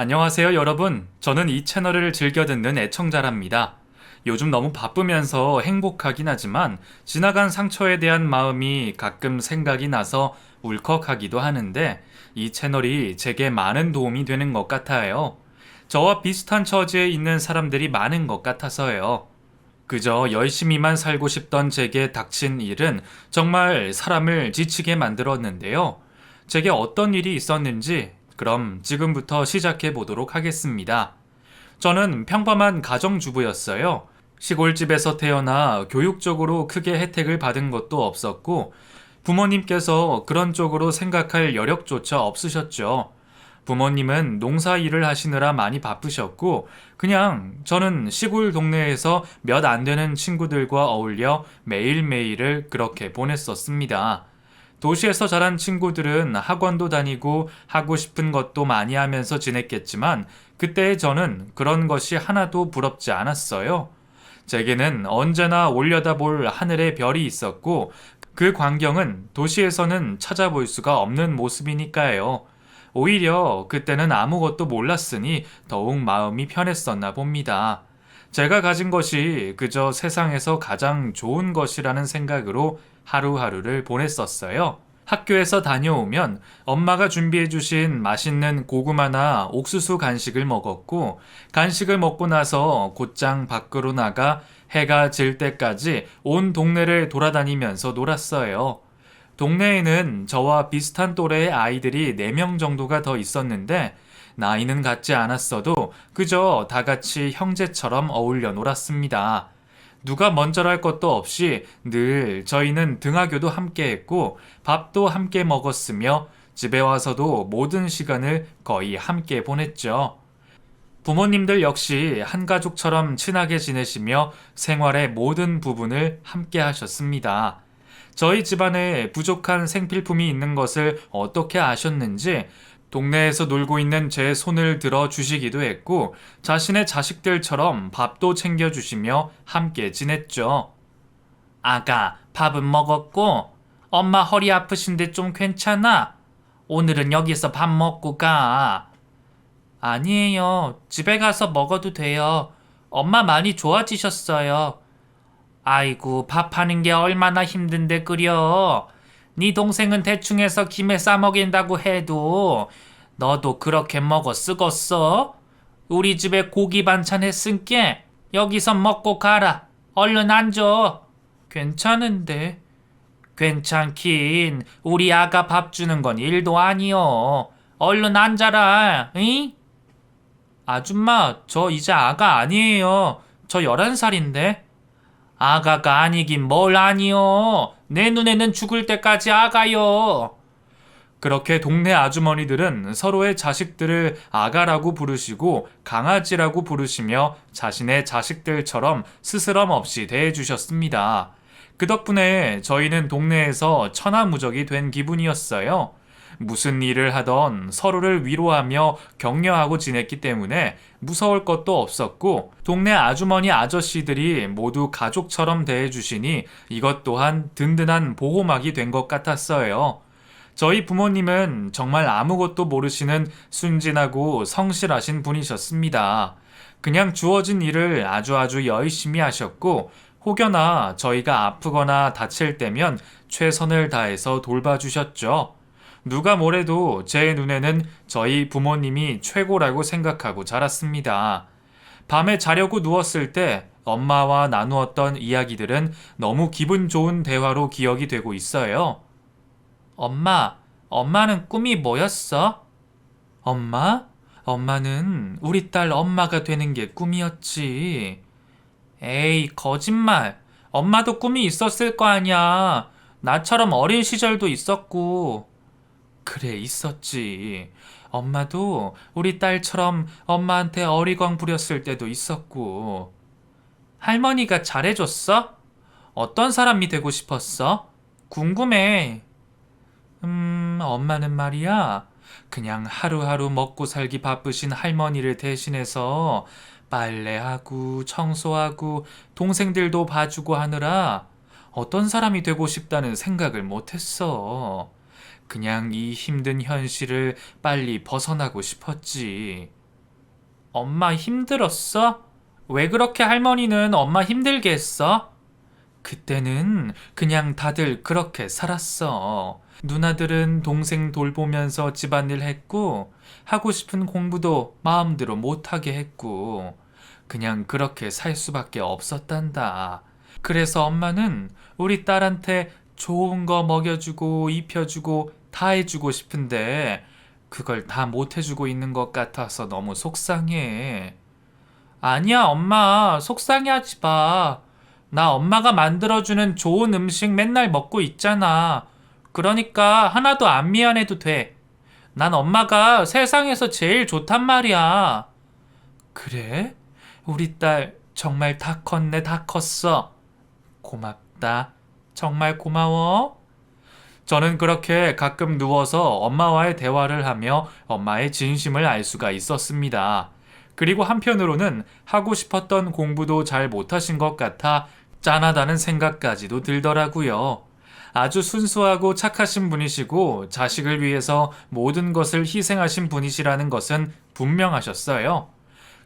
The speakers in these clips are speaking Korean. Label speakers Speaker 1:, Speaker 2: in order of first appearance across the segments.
Speaker 1: 안녕하세요, 여러분. 저는 이 채널을 즐겨 듣는 애청자랍니다. 요즘 너무 바쁘면서 행복하긴 하지만 지나간 상처에 대한 마음이 가끔 생각이 나서 울컥하기도 하는데 이 채널이 제게 많은 도움이 되는 것 같아요. 저와 비슷한 처지에 있는 사람들이 많은 것 같아서요. 그저 열심히만 살고 싶던 제게 닥친 일은 정말 사람을 지치게 만들었는데요. 제게 어떤 일이 있었는지 그럼 지금부터 시작해 보도록 하겠습니다. 저는 평범한 가정주부였어요. 시골집에서 태어나 교육적으로 크게 혜택을 받은 것도 없었고 부모님께서 그런 쪽으로 생각할 여력조차 없으셨죠. 부모님은 농사 일을 하시느라 많이 바쁘셨고, 그냥 저는 시골 동네에서 몇 안 되는 친구들과 어울려 매일매일을 그렇게 보냈었습니다. 도시에서 자란 친구들은 학원도 다니고 하고 싶은 것도 많이 하면서 지냈겠지만, 그때의 저는 그런 것이 하나도 부럽지 않았어요. 제게는 언제나 올려다볼 하늘의 별이 있었고, 그 광경은 도시에서는 찾아볼 수가 없는 모습이니까요. 오히려 그때는 아무것도 몰랐으니 더욱 마음이 편했었나 봅니다. 제가 가진 것이 그저 세상에서 가장 좋은 것이라는 생각으로 하루하루를 보냈었어요. 학교에서 다녀오면 엄마가 준비해 주신 맛있는 고구마나 옥수수 간식을 먹었고, 간식을 먹고 나서 곧장 밖으로 나가 해가 질 때까지 온 동네를 돌아다니면서 놀았어요. 동네에는 저와 비슷한 또래의 아이들이 4명 정도가 더 있었는데, 나이는 같지 않았어도 그저 다 같이 형제처럼 어울려 놀았습니다. 누가 먼저랄 것도 없이 늘 저희는 등하교도 함께 했고 밥도 함께 먹었으며 집에 와서도 모든 시간을 거의 함께 보냈죠. 부모님들 역시 한 가족처럼 친하게 지내시며 생활의 모든 부분을 함께 하셨습니다. 저희 집안에 부족한 생필품이 있는 것을 어떻게 아셨는지 동네에서 놀고 있는 제 손을 들어 주시기도 했고 자신의 자식들처럼 밥도 챙겨주시며 함께 지냈죠. 아가, 밥은 먹었고 엄마 허리 아프신데 좀 괜찮아? 오늘은 여기서 밥 먹고 가. 아니에요. 집에 가서 먹어도 돼요. 엄마 많이 좋아지셨어요. 아이고, 밥하는 게 얼마나 힘든데 그려. 네 동생은 대충 해서 김에 싸먹인다고 해도 너도 그렇게 먹어 쓰겄어? 우리 집에 고기 반찬 했으니께 여기서 먹고 가라. 얼른 앉아. 괜찮은데. 괜찮긴. 우리 아가 밥 주는 건 일도 아니여. 얼른 앉아라. 응? 아줌마, 저 이제 아가 아니에요. 저 11살인데. 아가가 아니긴 뭘 아니요. 내 눈에는 죽을 때까지 아가요. 그렇게 동네 아주머니들은 서로의 자식들을 아가라고 부르시고 강아지라고 부르시며 자신의 자식들처럼 스스럼 없이 대해주셨습니다. 그 덕분에 저희는 동네에서 천하무적이 된 기분이었어요. 무슨 일을 하던 서로를 위로하며 격려하고 지냈기 때문에 무서울 것도 없었고 동네 아주머니 아저씨들이 모두 가족처럼 대해주시니 이것 또한 든든한 보호막이 된 것 같았어요. 저희 부모님은 정말 아무것도 모르시는 순진하고 성실하신 분이셨습니다. 그냥 주어진 일을 아주 열심히 하셨고 혹여나 저희가 아프거나 다칠 때면 최선을 다해서 돌봐주셨죠. 누가 뭐래도 제 눈에는 저희 부모님이 최고라고 생각하고 자랐습니다. 밤에 자려고 누웠을 때 엄마와 나누었던 이야기들은 너무 기분 좋은 대화로 기억이 되고 있어요. 엄마는 꿈이 뭐였어? 엄마? 엄마는 우리 딸 엄마가 되는 게 꿈이었지. 에이, 거짓말. 엄마도 꿈이 있었을 거 아니야. 나처럼 어린 시절도 있었고. 그래, 있었지. 엄마도 우리 딸처럼 엄마한테 어리광 부렸을 때도 있었고. 할머니가 잘해줬어? 어떤 사람이 되고 싶었어? 궁금해. 엄마는 말이야. 그냥 하루하루 먹고 살기 바쁘신 할머니를 대신해서 빨래하고 청소하고 동생들도 봐주고 하느라 어떤 사람이 되고 싶다는 생각을 못했어. 그냥 이 힘든 현실을 빨리 벗어나고 싶었지. 엄마 힘들었어? 왜 그렇게 할머니는 엄마 힘들게 했어? 그때는 그냥 다들 그렇게 살았어. 누나들은 동생 돌보면서 집안일 했고, 하고 싶은 공부도 마음대로 못하게 했고, 그냥 그렇게 살 수밖에 없었단다. 그래서 엄마는 우리 딸한테 좋은 거 먹여주고, 입혀주고, 다 해주고 싶은데, 그걸 다 못해주고 있는 것 같아서 너무 속상해. 아니야, 엄마. 속상해하지 마. 나 엄마가 만들어주는 좋은 음식 맨날 먹고 있잖아. 그러니까 하나도 안 미안해도 돼. 난 엄마가 세상에서 제일 좋단 말이야. 그래? 우리 딸 정말 다 컸네, 다 컸어. 고맙다. 정말 고마워. 저는 그렇게 가끔 누워서 엄마와의 대화를 하며 엄마의 진심을 알 수가 있었습니다. 그리고 한편으로는 하고 싶었던 공부도 잘 못하신 것 같아 짠하다는 생각까지도 들더라고요. 아주 순수하고 착하신 분이시고 자식을 위해서 모든 것을 희생하신 분이시라는 것은 분명하셨어요.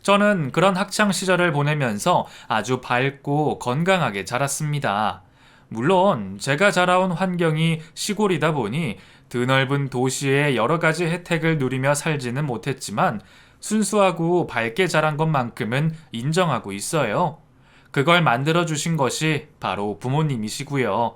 Speaker 1: 저는 그런 학창 시절을 보내면서 아주 밝고 건강하게 자랐습니다. 물론 제가 자라온 환경이 시골이다 보니 드넓은 도시의 여러 가지 혜택을 누리며 살지는 못했지만 순수하고 밝게 자란 것만큼은 인정하고 있어요. 그걸 만들어주신 것이 바로 부모님이시고요.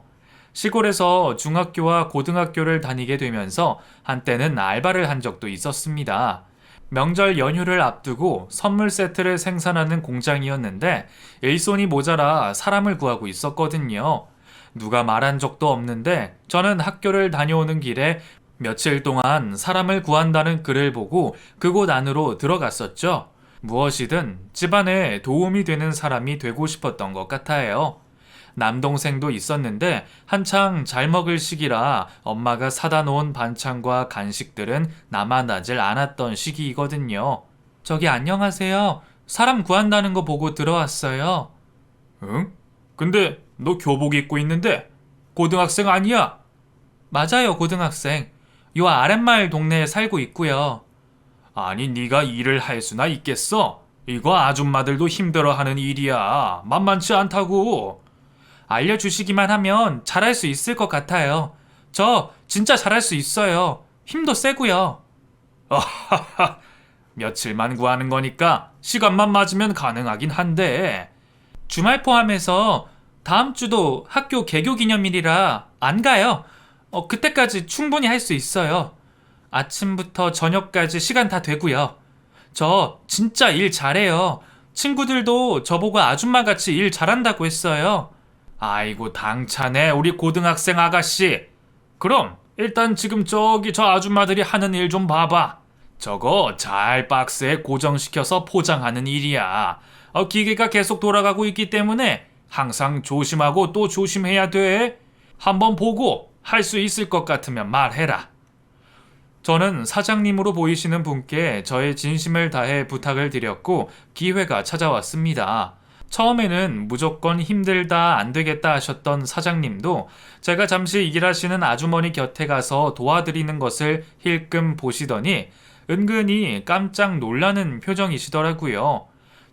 Speaker 1: 시골에서 중학교와 고등학교를 다니게 되면서 한때는 알바를 한 적도 있었습니다. 명절 연휴를 앞두고 선물 세트를 생산하는 공장이었는데 일손이 모자라 사람을 구하고 있었거든요. 누가 말한 적도 없는데 저는 학교를 다녀오는 길에 며칠 동안 사람을 구한다는 글을 보고 그곳 안으로 들어갔었죠. 무엇이든 집안에 도움이 되는 사람이 되고 싶었던 것 같아요. 남동생도 있었는데 한창 잘 먹을 시기라 엄마가 사다 놓은 반찬과 간식들은 남아나질 않았던 시기이거든요. 저기 안녕하세요. 사람 구한다는 거 보고 들어왔어요. 응? 근데 너 교복 입고 있는데 고등학생 아니야? 맞아요, 고등학생. 요 아랫마을 동네에 살고 있고요. 아니, 네가 일을 할 수나 있겠어? 이거 아줌마들도 힘들어하는 일이야. 만만치 않다고. 알려주시기만 하면 잘할 수 있을 것 같아요. 저 진짜 잘할 수 있어요. 힘도 세고요. 며칠만 구하는 거니까 시간만 맞으면 가능하긴 한데. 주말 포함해서 다음 주도 학교 개교 기념일이라 안 가요. 그때까지 충분히 할 수 있어요. 아침부터 저녁까지 시간 다 되고요. 저 진짜 일 잘해요. 친구들도 저보고 아줌마같이 일 잘한다고 했어요. 아이고 당차네 우리 고등학생 아가씨. 그럼 일단 지금 저기 저 아줌마들이 하는 일 좀 봐봐. 저거 잘 박스에 고정시켜서 포장하는 일이야. 기계가 계속 돌아가고 있기 때문에 항상 조심하고 또 조심해야 돼. 한번 보고 할 수 있을 것 같으면 말해라. 저는 사장님으로 보이시는 분께 저의 진심을 다해 부탁을 드렸고 기회가 찾아왔습니다. 처음에는 무조건 힘들다 안 되겠다 하셨던 사장님도 제가 잠시 일하시는 아주머니 곁에 가서 도와드리는 것을 힐끔 보시더니 은근히 깜짝 놀라는 표정이시더라고요.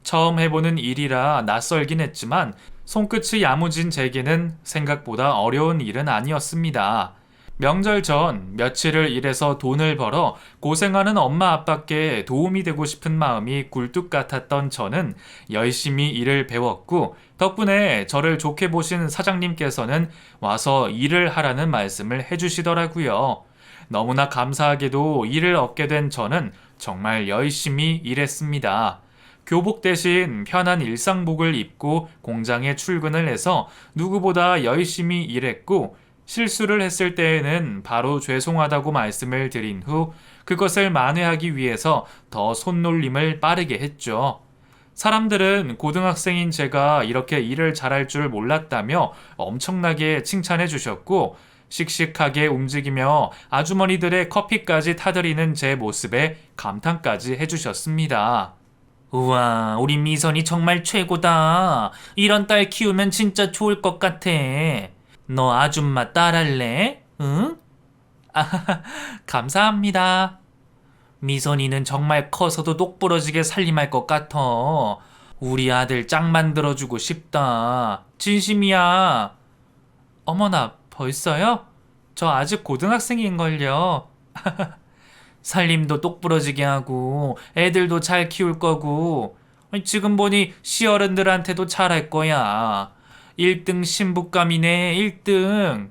Speaker 1: 처음 해보는 일이라 낯설긴 했지만 손끝이 야무진 제게는 생각보다 어려운 일은 아니었습니다. 명절 전 며칠을 일해서 돈을 벌어 고생하는 엄마 아빠께 도움이 되고 싶은 마음이 굴뚝 같았던 저는 열심히 일을 배웠고 덕분에 저를 좋게 보신 사장님께서는 와서 일을 하라는 말씀을 해주시더라고요. 너무나 감사하게도 일을 얻게 된 저는 정말 열심히 일했습니다. 교복 대신 편한 일상복을 입고 공장에 출근을 해서 누구보다 열심히 일했고 실수를 했을 때에는 바로 죄송하다고 말씀을 드린 후 그것을 만회하기 위해서 더 손놀림을 빠르게 했죠. 사람들은 고등학생인 제가 이렇게 일을 잘할 줄 몰랐다며 엄청나게 칭찬해 주셨고 씩씩하게 움직이며 아주머니들의 커피까지 타드리는 제 모습에 감탄까지 해주셨습니다. 우와, 우리 미선이 정말 최고다. 이런 딸 키우면 진짜 좋을 것 같아. 너 아줌마 딸할래? 응? 아, 감사합니다. 미선이는 정말 커서도 똑부러지게 살림할 것 같아. 우리 아들 짝 만들어주고 싶다. 진심이야. 어머나, 벌써요? 저 아직 고등학생인걸요. 살림도 똑부러지게 하고 애들도 잘 키울 거고 지금 보니 시어른들한테도 잘할 거야. 1등 신부감이네, 1등.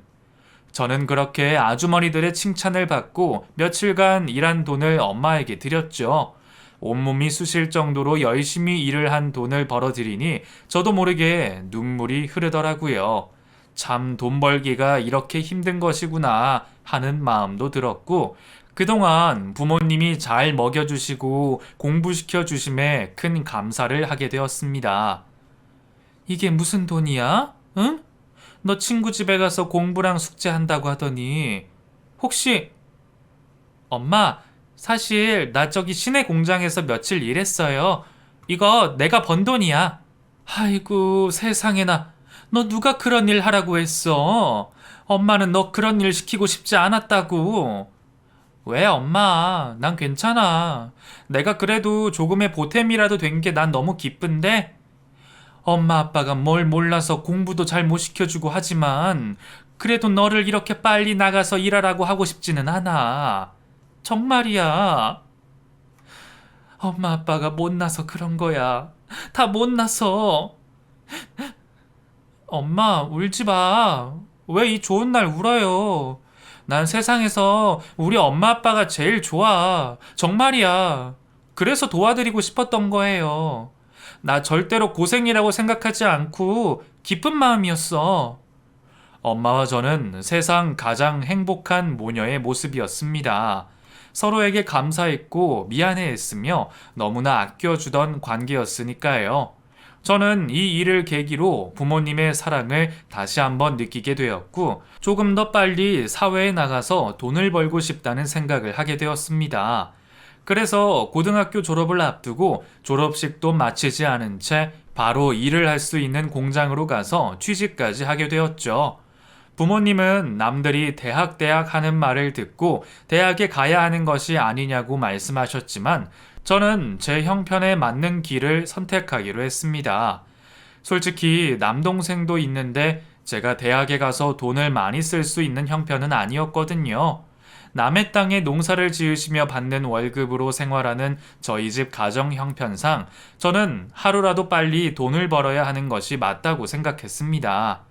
Speaker 1: 저는 그렇게 아주머니들의 칭찬을 받고 며칠간 일한 돈을 엄마에게 드렸죠. 온몸이 쑤실 정도로 열심히 일을 한 돈을 벌어들이니 저도 모르게 눈물이 흐르더라고요. 참 돈 벌기가 이렇게 힘든 것이구나 하는 마음도 들었고, 그동안 부모님이 잘 먹여주시고 공부시켜 주심에 큰 감사를 하게 되었습니다. 이게 무슨 돈이야? 응? 너 친구 집에 가서 공부랑 숙제한다고 하더니 혹시 엄마, 사실 나 저기 시내 공장에서 며칠 일했어요. 이거 내가 번 돈이야. 아이고 세상에나, 너 누가 그런 일 하라고 했어? 엄마는 너 그런 일 시키고 싶지 않았다고. 왜 엄마, 난 괜찮아. 내가 그래도 조금의 보탬이라도 된 게 난 너무 기쁜데? 엄마 아빠가 뭘 몰라서 공부도 잘 못 시켜주고 하지만 그래도 너를 이렇게 빨리 나가서 일하라고 하고 싶지는 않아. 정말이야. 엄마 아빠가 못나서 그런 거야. 다 못나서. 엄마, 울지 마. 왜 이 좋은 날 울어요? 난 세상에서 우리 엄마 아빠가 제일 좋아. 정말이야. 그래서 도와드리고 싶었던 거예요. 나 절대로 고생이라고 생각하지 않고 기쁜 마음이었어. 엄마와 저는 세상 가장 행복한 모녀의 모습이었습니다. 서로에게 감사했고 미안해했으며 너무나 아껴주던 관계였으니까요. 저는 이 일을 계기로 부모님의 사랑을 다시 한번 느끼게 되었고, 조금 더 빨리 사회에 나가서 돈을 벌고 싶다는 생각을 하게 되었습니다. 그래서 고등학교 졸업을 앞두고 졸업식도 마치지 않은 채 바로 일을 할 수 있는 공장으로 가서 취직까지 하게 되었죠. 부모님은 남들이 대학 하는 말을 듣고 대학에 가야 하는 것이 아니냐고 말씀하셨지만 저는 제 형편에 맞는 길을 선택하기로 했습니다. 솔직히 남동생도 있는데 제가 대학에 가서 돈을 많이 쓸 수 있는 형편은 아니었거든요. 남의 땅에 농사를 지으시며 받는 월급으로 생활하는 저희 집 가정 형편상 저는 하루라도 빨리 돈을 벌어야 하는 것이 맞다고 생각했습니다.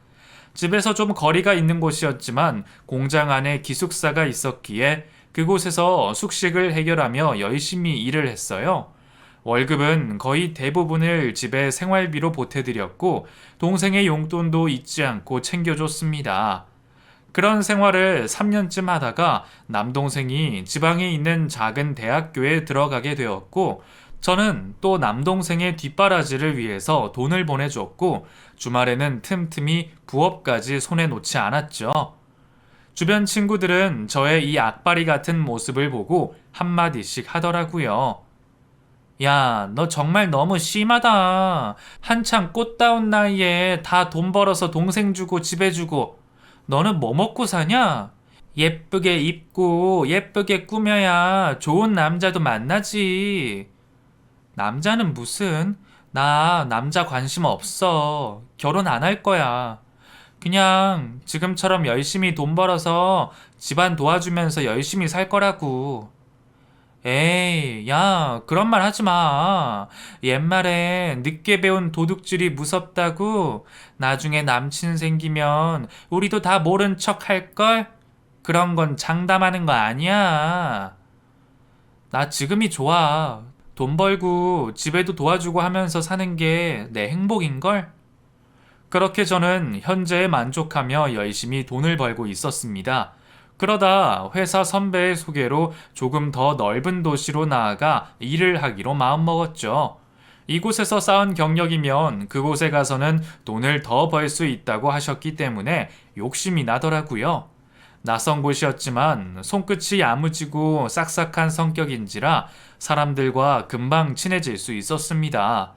Speaker 1: 집에서 좀 거리가 있는 곳이었지만 공장 안에 기숙사가 있었기에 그곳에서 숙식을 해결하며 열심히 일을 했어요. 월급은 거의 대부분을 집에 생활비로 보태드렸고 동생의 용돈도 잊지 않고 챙겨줬습니다. 그런 생활을 3년쯤 하다가 남동생이 지방에 있는 작은 대학교에 들어가게 되었고 저는 또 남동생의 뒷바라지를 위해서 돈을 보내줬고 주말에는 틈틈이 부업까지 손에 놓지 않았죠. 주변 친구들은 저의 이 악바리 같은 모습을 보고 한마디씩 하더라고요. 야, 너 정말 너무 심하다. 한창 꽃다운 나이에 다 돈 벌어서 동생 주고 집에 주고 너는 뭐 먹고 사냐? 예쁘게 입고 예쁘게 꾸며야 좋은 남자도 만나지. 남자는 무슨? 나 남자 관심 없어. 결혼 안 할 거야. 그냥 지금처럼 열심히 돈 벌어서 집안 도와주면서 열심히 살 거라고. 에이, 야, 그런 말 하지 마. 옛말에 늦게 배운 도둑질이 무섭다고. 나중에 남친 생기면 우리도 다 모른 척 할걸? 그런 건 장담하는 거 아니야. 나 지금이 좋아. 돈 벌고 집에도 도와주고 하면서 사는 게 내 행복인걸? 그렇게 저는 현재에 만족하며 열심히 돈을 벌고 있었습니다. 그러다 회사 선배의 소개로 조금 더 넓은 도시로 나아가 일을 하기로 마음먹었죠. 이곳에서 쌓은 경력이면 그곳에 가서는 돈을 더 벌 수 있다고 하셨기 때문에 욕심이 나더라고요. 낯선 곳이었지만 손끝이 야무지고 싹싹한 성격인지라 사람들과 금방 친해질 수 있었습니다.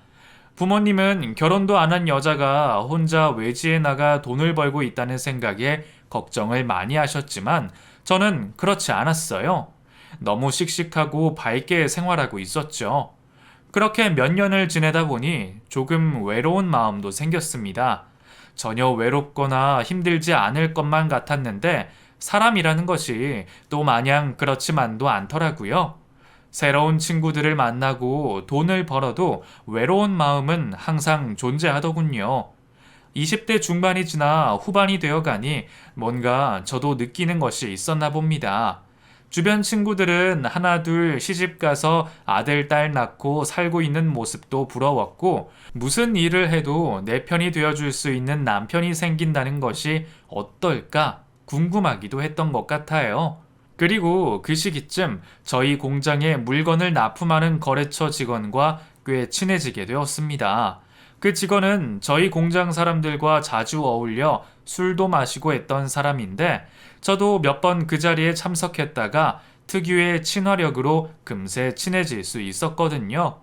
Speaker 1: 부모님은 결혼도 안 한 여자가 혼자 외지에 나가 돈을 벌고 있다는 생각에 걱정을 많이 하셨지만 저는 그렇지 않았어요. 너무 씩씩하고 밝게 생활하고 있었죠. 그렇게 몇 년을 지내다 보니 조금 외로운 마음도 생겼습니다. 전혀 외롭거나 힘들지 않을 것만 같았는데 사람이라는 것이 또 마냥 그렇지만도 않더라고요. 새로운 친구들을 만나고 돈을 벌어도 외로운 마음은 항상 존재하더군요. 20대 중반이 지나 후반이 되어 가니 뭔가 저도 느끼는 것이 있었나 봅니다. 주변 친구들은 하나 둘 시집 가서 아들, 딸 낳고 살고 있는 모습도 부러웠고, 무슨 일을 해도 내 편이 되어줄 수 있는 남편이 생긴다는 것이 어떨까 궁금하기도 했던 것 같아요. 그리고 그 시기쯤 저희 공장에 물건을 납품하는 거래처 직원과 꽤 친해지게 되었습니다. 그 직원은 저희 공장 사람들과 자주 어울려 술도 마시고 했던 사람인데, 저도 몇 번 그 자리에 참석했다가 특유의 친화력으로 금세 친해질 수 있었거든요.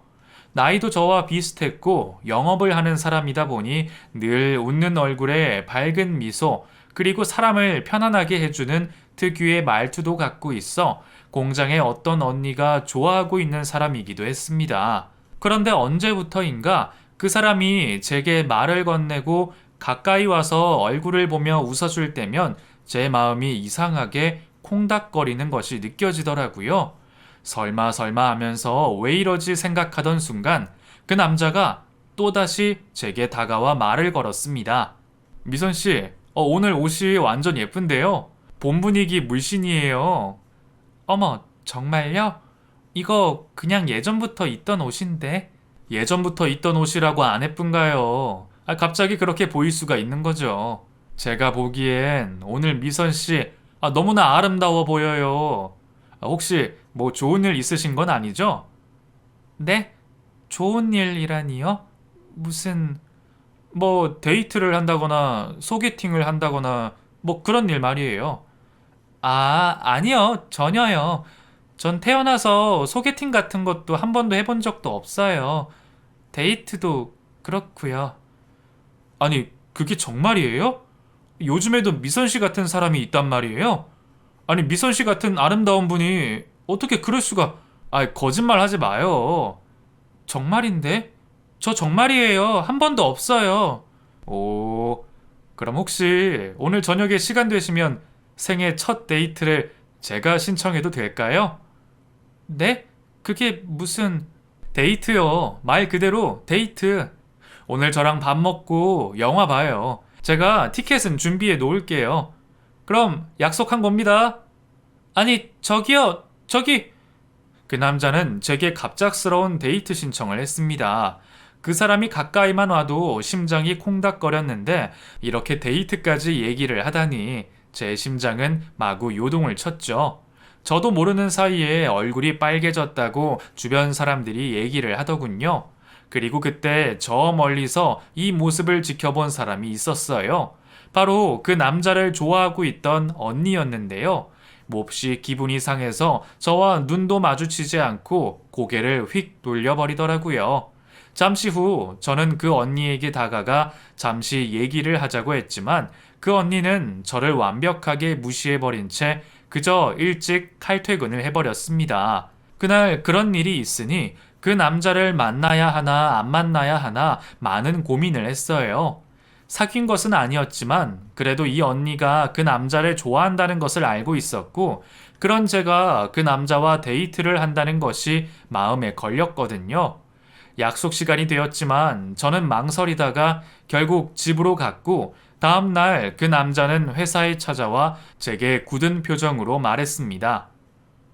Speaker 1: 나이도 저와 비슷했고 영업을 하는 사람이다 보니 늘 웃는 얼굴에 밝은 미소, 그리고 사람을 편안하게 해주는 특유의 말투도 갖고 있어 공장의 어떤 언니가 좋아하고 있는 사람이기도 했습니다. 그런데 언제부터인가 그 사람이 제게 말을 건네고 가까이 와서 얼굴을 보며 웃어줄 때면 제 마음이 이상하게 콩닥거리는 것이 느껴지더라고요. 설마 하면서 왜 이러지 생각하던 순간 그 남자가 또다시 제게 다가와 말을 걸었습니다. 미선 씨, 오늘 옷이 완전 예쁜데요? 봄 분위기 물씬이에요. 어머, 정말요? 이거 그냥 예전부터 있던 옷인데. 예전부터 있던 옷이라고 안 예쁜가요? 갑자기 그렇게 보일 수가 있는 거죠. 제가 보기엔 오늘 미선 씨 너무나 아름다워 보여요. 혹시 뭐 좋은 일 있으신 건 아니죠? 네? 좋은 일이라니요? 무슨 뭐 데이트를 한다거나 소개팅을 한다거나 뭐 그런 일 말이에요. 아니요. 전혀요. 전 태어나서 소개팅 같은 것도 한 번도 해본 적도 없어요. 데이트도 그렇고요. 아니, 그게 정말이에요? 요즘에도 미선 씨 같은 사람이 있단 말이에요? 아니, 미선 씨 같은 아름다운 분이 어떻게 그럴 수가? 거짓말 하지 마요. 정말인데? 저 정말이에요. 한 번도 없어요. 오, 그럼 혹시 오늘 저녁에 시간 되시면 생애 첫 데이트를 제가 신청해도 될까요? 네? 그게 무슨 데이트요. 말 그대로 데이트. 오늘 저랑 밥 먹고 영화 봐요. 제가 티켓은 준비해 놓을게요. 그럼 약속한 겁니다. 아니, 저기요. 저기. 그 남자는 제게 갑작스러운 데이트 신청을 했습니다. 그 사람이 가까이만 와도 심장이 콩닥거렸는데 이렇게 데이트까지 얘기를 하다니 제 심장은 마구 요동을 쳤죠. 저도 모르는 사이에 얼굴이 빨개졌다고 주변 사람들이 얘기를 하더군요. 그리고 그때 저 멀리서 이 모습을 지켜본 사람이 있었어요. 바로 그 남자를 좋아하고 있던 언니였는데요. 몹시 기분이 상해서 저와 눈도 마주치지 않고 고개를 휙 돌려버리더라고요. 잠시 후 저는 그 언니에게 다가가 잠시 얘기를 하자고 했지만 그 언니는 저를 완벽하게 무시해버린 채 그저 일찍 칼퇴근을 해버렸습니다. 그날 그런 일이 있으니 그 남자를 만나야 하나 안 만나야 하나 많은 고민을 했어요. 사귄 것은 아니었지만 그래도 이 언니가 그 남자를 좋아한다는 것을 알고 있었고, 그런 제가 그 남자와 데이트를 한다는 것이 마음에 걸렸거든요. 약속 시간이 되었지만 저는 망설이다가 결국 집으로 갔고, 다음날 그 남자는 회사에 찾아와 제게 굳은 표정으로 말했습니다.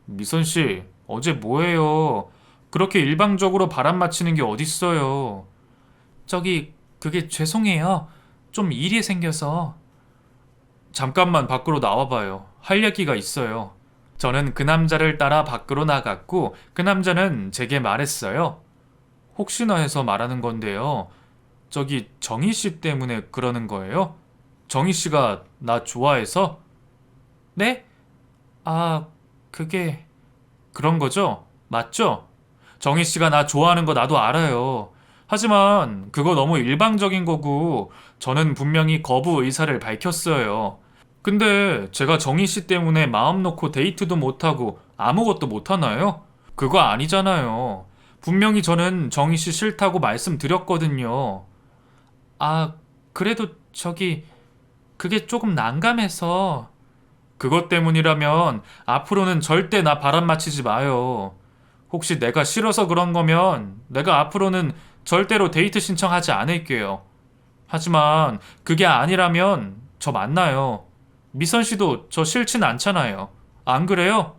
Speaker 1: 미선 씨, 어제 뭐해요? 그렇게 일방적으로 바람 맞히는 게 어딨어요? 그게 죄송해요. 좀 일이 생겨서. 잠깐만 밖으로 나와봐요. 할 얘기가 있어요. 저는 그 남자를 따라 밖으로 나갔고 그 남자는 제게 말했어요. 혹시나 해서 말하는 건데요. 정희 씨 때문에 그러는 거예요? 정희 씨가 나 좋아해서? 네? 그게 그런 거죠? 맞죠? 정희 씨가 나 좋아하는 거 나도 알아요. 하지만 그거 너무 일방적인 거고 저는 분명히 거부 의사를 밝혔어요. 근데 제가 정희 씨 때문에 마음 놓고 데이트도 못하고 아무것도 못하나요? 그거 아니잖아요. 분명히 저는 정희 씨 싫다고 말씀드렸거든요. 아, 그래도 그게 조금 난감해서. 그것 때문이라면 앞으로는 절대 나 바람 맞히지 마요. 혹시 내가 싫어서 그런 거면 내가 앞으로는 절대로 데이트 신청하지 않을게요. 하지만 그게 아니라면 저 만나요. 미선 씨도 저 싫진 않잖아요. 안 그래요?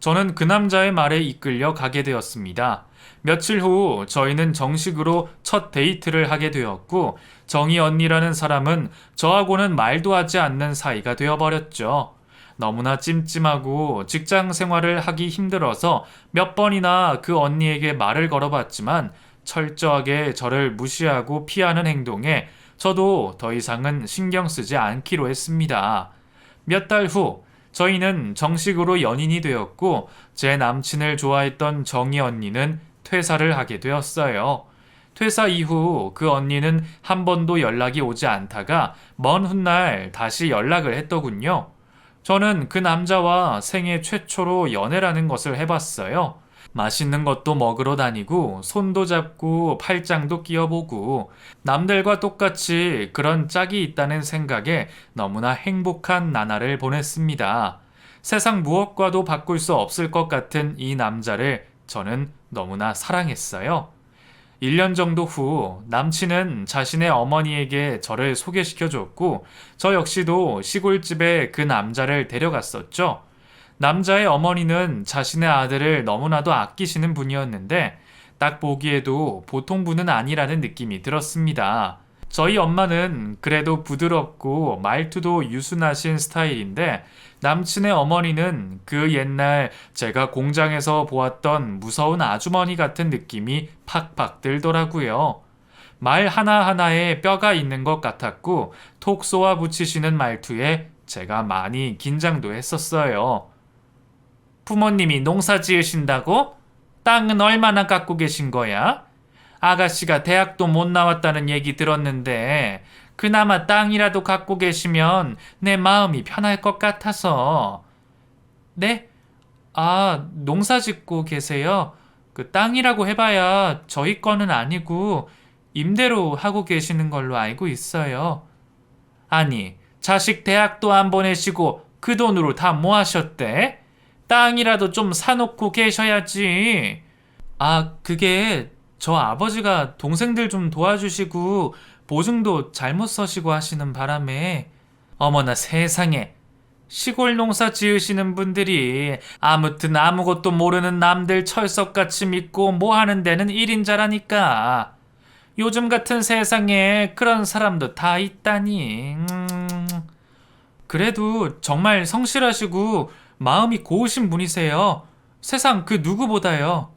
Speaker 1: 저는 그 남자의 말에 이끌려 가게 되었습니다. 며칠 후 저희는 정식으로 첫 데이트를 하게 되었고, 정희 언니라는 사람은 저하고는 말도 하지 않는 사이가 되어버렸죠. 너무나 찜찜하고 직장 생활을 하기 힘들어서 몇 번이나 그 언니에게 말을 걸어봤지만 철저하게 저를 무시하고 피하는 행동에 저도 더 이상은 신경 쓰지 않기로 했습니다. 몇 달 후, 저희는 정식으로 연인이 되었고, 제 남친을 좋아했던 정희 언니는 퇴사를 하게 되었어요. 퇴사 이후 그 언니는 한 번도 연락이 오지 않다가 먼 훗날 다시 연락을 했더군요. 저는 그 남자와 생애 최초로 연애라는 것을 해봤어요. 맛있는 것도 먹으러 다니고, 손도 잡고, 팔짱도 끼워보고, 남들과 똑같이 그런 짝이 있다는 생각에 너무나 행복한 나날을 보냈습니다. 세상 무엇과도 바꿀 수 없을 것 같은 이 남자를 저는 너무나 사랑했어요. 1년 정도 후 남친은 자신의 어머니에게 저를 소개시켜줬고, 저 역시도 시골집에 그 남자를 데려갔었죠. 남자의 어머니는 자신의 아들을 너무나도 아끼시는 분이었는데 딱 보기에도 보통 분은 아니라는 느낌이 들었습니다. 저희 엄마는 그래도 부드럽고 말투도 유순하신 스타일인데, 남친의 어머니는 그 옛날 제가 공장에서 보았던 무서운 아주머니 같은 느낌이 팍팍 들더라고요. 말 하나하나에 뼈가 있는 것 같았고, 톡 쏘아 붙이시는 말투에 제가 많이 긴장도 했었어요. 부모님이 농사 지으신다고? 땅은 얼마나 갖고 계신 거야? 아가씨가 대학도 못 나왔다는 얘기 들었는데 그나마 땅이라도 갖고 계시면 내 마음이 편할 것 같아서. 네? 아, 농사 짓고 계세요? 그 땅이라고 해봐야 저희 거는 아니고 임대로 하고 계시는 걸로 알고 있어요. 아니, 자식 대학도 안 보내시고 그 돈으로 다 뭐 하셨대? 땅이라도 좀 사놓고 계셔야지. 아, 그게 저 아버지가 동생들 좀 도와주시고 보증도 잘못 서시고 하시는 바람에. 어머나 세상에. 시골 농사 지으시는 분들이 아무튼 아무것도 모르는 남들 철석같이 믿고 뭐 하는 데는 일인자라니까. 요즘 같은 세상에 그런 사람도 다 있다니. 그래도 정말 성실하시고 마음이 고우신 분이세요. 세상 그 누구보다요.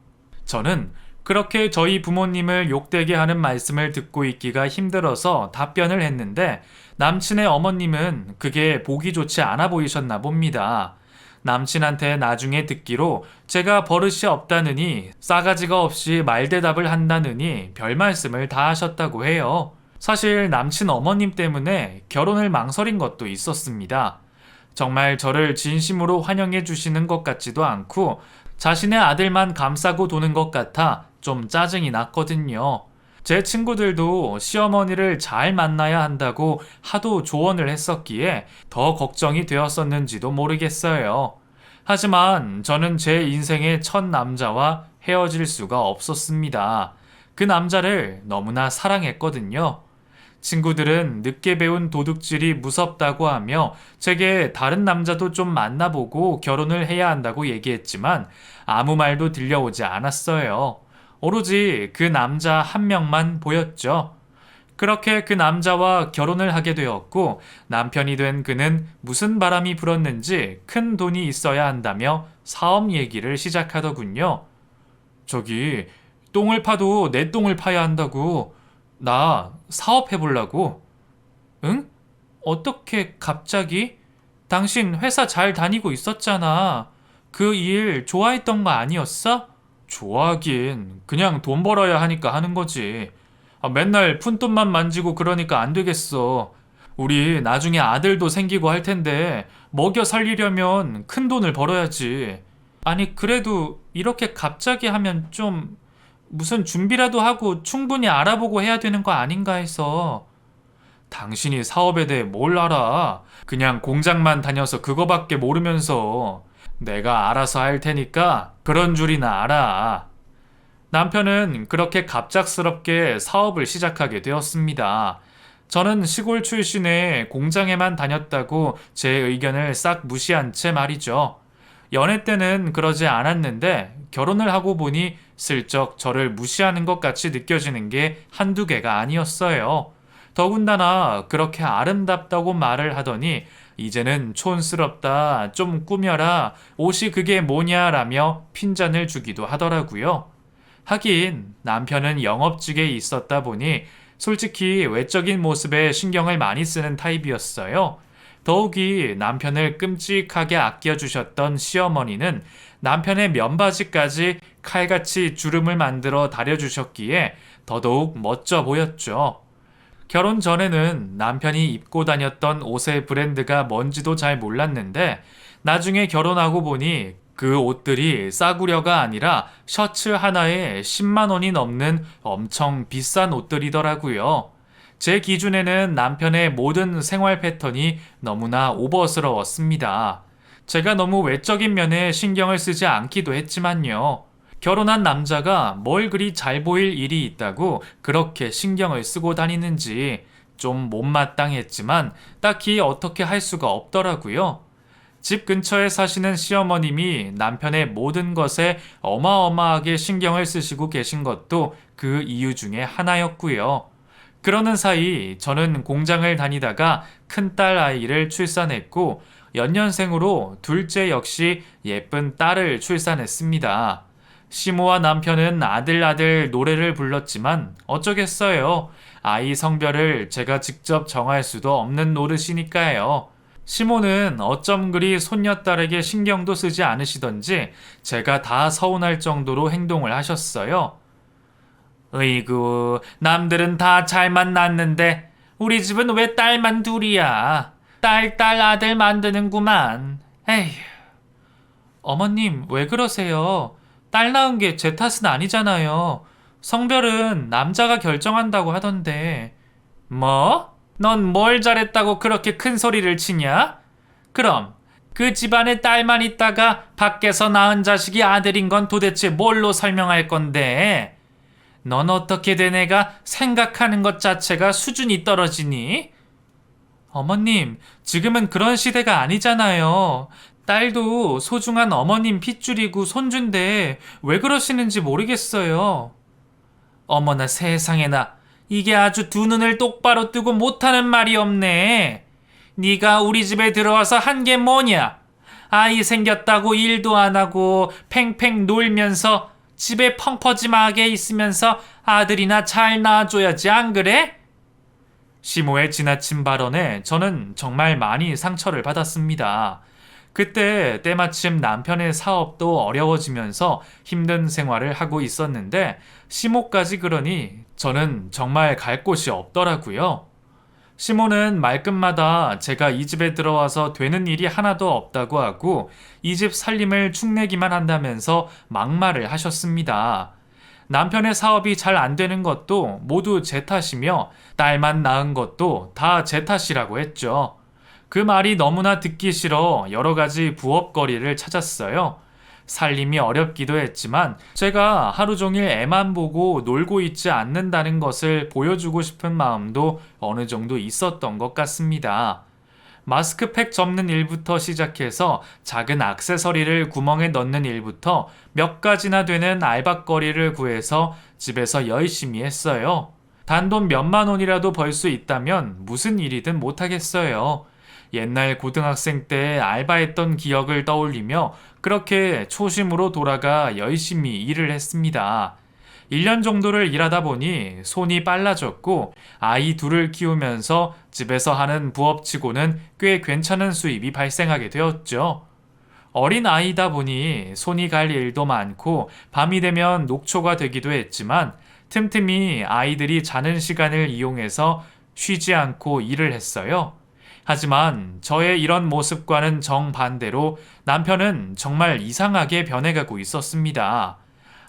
Speaker 1: 저는 그렇게 저희 부모님을 욕되게 하는 말씀을 듣고 있기가 힘들어서 답변을 했는데, 남친의 어머님은 그게 보기 좋지 않아 보이셨나 봅니다. 남친한테 나중에 듣기로 제가 버릇이 없다느니, 싸가지가 없이 말대답을 한다느니 별 말씀을 다 하셨다고 해요. 사실 남친 어머님 때문에 결혼을 망설인 것도 있었습니다. 정말 저를 진심으로 환영해 주시는 것 같지도 않고 자신의 아들만 감싸고 도는 것 같아 좀 짜증이 났거든요. 제 친구들도 시어머니를 잘 만나야 한다고 하도 조언을 했었기에 더 걱정이 되었었는지도 모르겠어요. 하지만 저는 제 인생의 첫 남자와 헤어질 수가 없었습니다. 그 남자를 너무나 사랑했거든요. 친구들은 늦게 배운 도둑질이 무섭다고 하며 제게 다른 남자도 좀 만나보고 결혼을 해야 한다고 얘기했지만 아무 말도 들려오지 않았어요. 오로지 그 남자 한 명만 보였죠. 그렇게 그 남자와 결혼을 하게 되었고, 남편이 된 그는 무슨 바람이 불었는지 큰 돈이 있어야 한다며 사업 얘기를 시작하더군요. 저기, 똥을 파도 내 똥을 파야 한다고. 나 사업해보려고. 응? 어떻게 갑자기? 당신 회사 잘 다니고 있었잖아. 그 일 좋아했던 거 아니었어? 좋아하긴 그냥 돈 벌어야 하니까 하는 거지. 맨날 푼돈만 만지고 그러니까 안 되겠어. 우리 나중에 아들도 생기고 할 텐데 먹여 살리려면 큰 돈을 벌어야지. 아니, 그래도 이렇게 갑자기 하면 좀 무슨 준비라도 하고 충분히 알아보고 해야 되는 거 아닌가 해서. 당신이 사업에 대해 뭘 알아? 그냥 공장만 다녀서 그거밖에 모르면서. 내가 알아서 할 테니까 그런 줄이나 알아. 남편은 그렇게 갑작스럽게 사업을 시작하게 되었습니다. 저는 시골 출신의 공장에만 다녔다고 제 의견을 싹 무시한 채 말이죠. 연애 때는 그러지 않았는데 결혼을 하고 보니 슬쩍 저를 무시하는 것 같이 느껴지는 게 한두 개가 아니었어요. 더군다나 그렇게 아름답다고 말을 하더니 이제는 촌스럽다, 좀 꾸며라, 옷이 그게 뭐냐라며 핀잔을 주기도 하더라고요. 하긴 남편은 영업직에 있었다 보니 솔직히 외적인 모습에 신경을 많이 쓰는 타입이었어요. 더욱이 남편을 끔찍하게 아껴주셨던 시어머니는 남편의 면바지까지 칼같이 주름을 만들어 다려주셨기에 더더욱 멋져 보였죠. 결혼 전에는 남편이 입고 다녔던 옷의 브랜드가 뭔지도 잘 몰랐는데 나중에 결혼하고 보니 그 옷들이 싸구려가 아니라 셔츠 하나에 10만 원이 넘는 엄청 비싼 옷들이더라고요. 제 기준에는 남편의 모든 생활 패턴이 너무나 오버스러웠습니다. 제가 너무 외적인 면에 신경을 쓰지 않기도 했지만요. 결혼한 남자가 뭘 그리 잘 보일 일이 있다고 그렇게 신경을 쓰고 다니는지 좀 못마땅했지만 딱히 어떻게 할 수가 없더라고요. 집 근처에 사시는 시어머님이 남편의 모든 것에 어마어마하게 신경을 쓰시고 계신 것도 그 이유 중에 하나였고요. 그러는 사이 저는 공장을 다니다가 큰딸 아이를 출산했고 연년생으로 둘째 역시 예쁜 딸을 출산했습니다. 시모와 남편은 아들 노래를 불렀지만 어쩌겠어요. 아이 성별을 제가 직접 정할 수도 없는 노릇이니까요. 시모는 어쩜 그리 손녀딸에게 신경도 쓰지 않으시던지 제가 다 서운할 정도로 행동을 하셨어요. 으이구, 남들은 다 잘만 낳는데 우리 집은 왜 딸만 둘이야? 딸 아들 만드는구만. 에휴. 어머님, 왜 그러세요? 딸 낳은 게 제 탓은 아니잖아요. 성별은 남자가 결정한다고 하던데. 뭐? 넌 뭘 잘했다고 그렇게 큰 소리를 치냐? 그럼 그 집안에 딸만 있다가 밖에서 낳은 자식이 아들인 건 도대체 뭘로 설명할 건데? 넌 어떻게 된 애가 생각하는 것 자체가 수준이 떨어지니? 어머님, 지금은 그런 시대가 아니잖아요. 딸도 소중한 어머님 핏줄이고 손주인데 왜 그러시는지 모르겠어요. 어머나 세상에나, 이게 아주 두 눈을 똑바로 뜨고 못하는 말이 없네. 네가 우리 집에 들어와서 한 게 뭐냐? 아이 생겼다고 일도 안 하고 팽팽 놀면서 집에 펑퍼짐하게 있으면서 아들이나 잘 낳아줘야지, 안 그래? 시모의 지나친 발언에 저는 정말 많이 상처를 받았습니다. 그때 때마침 남편의 사업도 어려워지면서 힘든 생활을 하고 있었는데 시모까지 그러니 저는 정말 갈 곳이 없더라고요. 시모는 말끝마다 제가 이 집에 들어와서 되는 일이 하나도 없다고 하고 이 집 살림을 축내기만 한다면서 막말을 하셨습니다. 남편의 사업이 잘 안 되는 것도 모두 제 탓이며 딸만 낳은 것도 다 제 탓이라고 했죠. 그 말이 너무나 듣기 싫어 여러 가지 부업거리를 찾았어요. 살림이 어렵기도 했지만 제가 하루 종일 애만 보고 놀고 있지 않는다는 것을 보여주고 싶은 마음도 어느 정도 있었던 것 같습니다. 마스크팩 접는 일부터 시작해서 작은 액세서리를 구멍에 넣는 일부터 몇 가지나 되는 알박거리를 구해서 집에서 열심히 했어요. 단돈 몇만 원이라도 벌 수 있다면 무슨 일이든 못하겠어요. 옛날 고등학생 때 알바했던 기억을 떠올리며 그렇게 초심으로 돌아가 열심히 일을 했습니다. 1년 정도를 일하다 보니 손이 빨라졌고 아이 둘을 키우면서 집에서 하는 부업치고는 꽤 괜찮은 수입이 발생하게 되었죠. 어린 아이다 보니 손이 갈 일도 많고 밤이 되면 녹초가 되기도 했지만 틈틈이 아이들이 자는 시간을 이용해서 쉬지 않고 일을 했어요. 하지만 저의 이런 모습과는 정반대로 남편은 정말 이상하게 변해가고 있었습니다.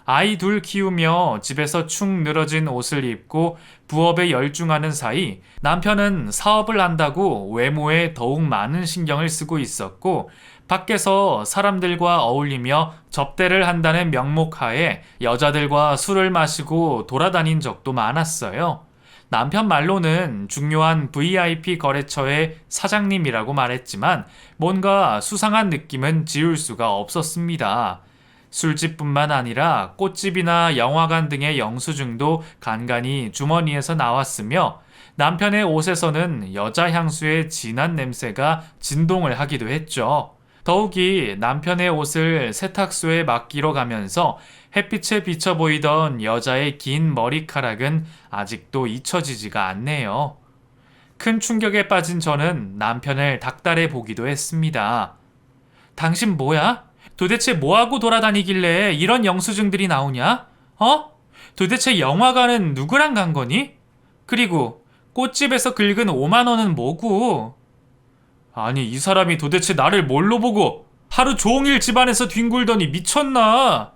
Speaker 1: 아이 둘 키우며 집에서 축 늘어진 옷을 입고 부업에 열중하는 사이 남편은 사업을 한다고 외모에 더욱 많은 신경을 쓰고 있었고 밖에서 사람들과 어울리며 접대를 한다는 명목하에 여자들과 술을 마시고 돌아다닌 적도 많았어요. 남편 말로는 중요한 VIP 거래처의 사장님이라고 말했지만 뭔가 수상한 느낌은 지울 수가 없었습니다. 술집뿐만 아니라 꽃집이나 영화관 등의 영수증도 간간히 주머니에서 나왔으며 남편의 옷에서는 여자 향수의 진한 냄새가 진동을 하기도 했죠. 더욱이 남편의 옷을 세탁소에 맡기러 가면서 햇빛에 비쳐 보이던 여자의 긴 머리카락은 아직도 잊혀지지가 않네요. 큰 충격에 빠진 저는 남편을 닥달해 보기도 했습니다. 당신 뭐야? 도대체 뭐하고 돌아다니길래 이런 영수증들이 나오냐? 어? 도대체 영화관은 누구랑 간 거니? 그리고 꽃집에서 긁은 5만 원은 뭐고? 아니, 이 사람이 도대체 나를 뭘로 보고 하루 종일 집안에서 뒹굴더니 미쳤나?